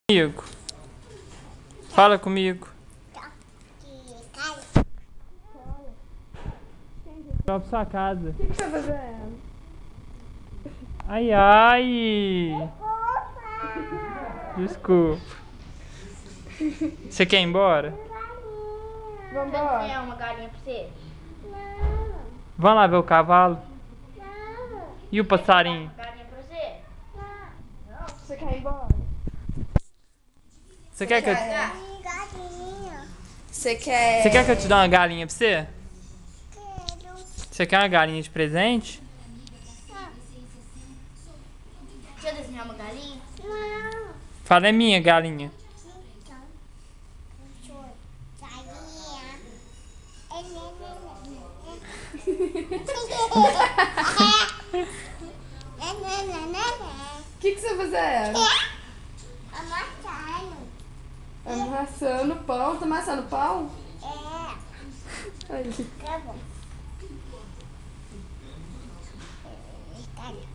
Comigo. Fala comigo. Vai pra sua casa. O que você tá fazendo? Ai, ai. Desculpa. Você quer ir embora? Vambora. Você quer uma galinha pra você? Vamos lá ver o cavalo? E o passarinho? Galinha pra você? Você quer ir embora? Você quer que eu... Você quer... Você quer que eu te dê uma galinha pra você? Você quer uma galinha de presente? Deixa eu desenhar uma galinha? Fala, é minha galinha. O que você tá fazendo? Amassando pão. Tá amassando pão? Aí.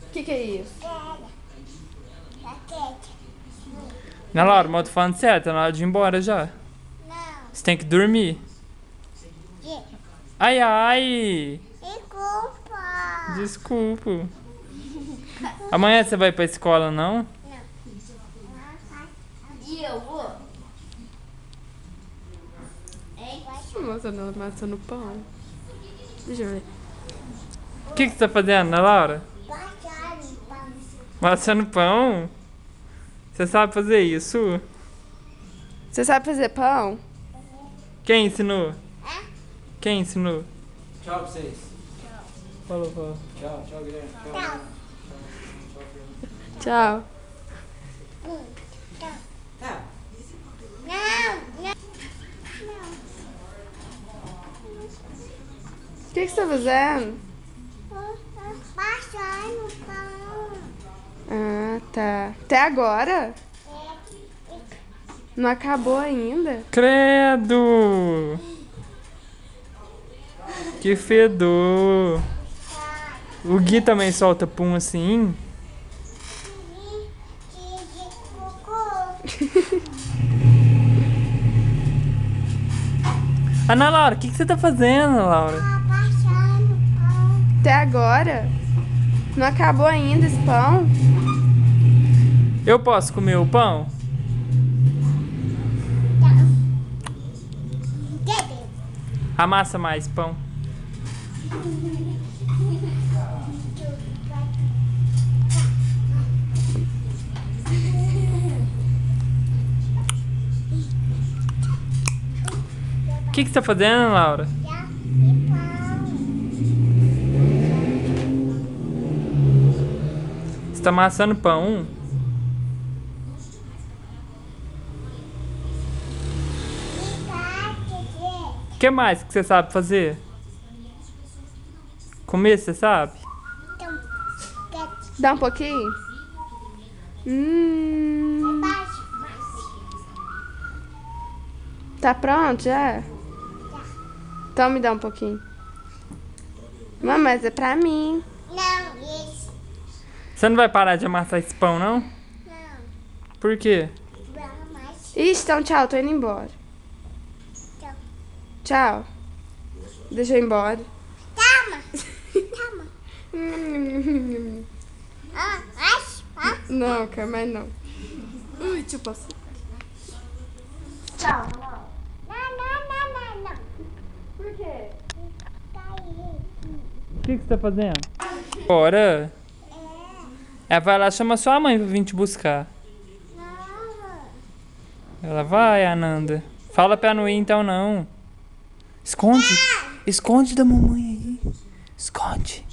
O que é isso? Não, Laura, mas eu tô falando certo, tá na hora de ir embora já. Você tem que dormir. Ai, ai. Desculpa. Amanhã você vai pra escola, não? E eu vou? Hein? Amassando pão. Deixa eu ver. O que você tá fazendo, né, Laura? Amassando pão? Você sabe fazer isso? Você sabe fazer pão? Quem ensinou? Quem ensinou? Tchau pra vocês. Falou, falou. Tchau, tchau, Guilherme. Tchau. Tchau. Tá. O que você tá fazendo? Ah, tá. Até agora? Não acabou ainda? Credo! Que fedor! O Gui também solta pum assim? Ana Laura, o que você tá fazendo, Laura? Até agora? Não acabou ainda esse pão? Eu posso comer o pão? Amassa mais pão. O que você tá fazendo, Laura? Você tá amassando pão? O que mais que você sabe fazer? Comer, você sabe? Dá um pouquinho? Tá pronto já? Então me dá um pouquinho. Mamãe, mas é pra mim. Você não vai parar de amassar esse pão, não? Por quê? Ixi, então tchau, tô indo embora. Tchau. Deixa eu ir embora. Não, quer mais não. Ui, deixa eu passar. Tchau. Por quê? O que você tá fazendo? Bora. Ela vai lá, chama sua mãe pra vir te buscar. Ela vai, Ananda. Fala pra não ir então, não. Esconde. Esconde da mamãe aí. Esconde.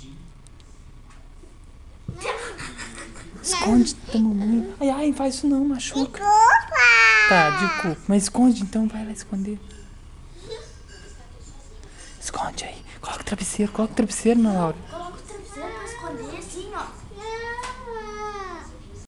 Esconde da mamãe. Ai, ai, faz isso não, machuca. Tá, desculpa. Mas esconde então, vai lá esconder. Esconde aí. Coloca o travesseiro na Laura. Coloca o travesseiro.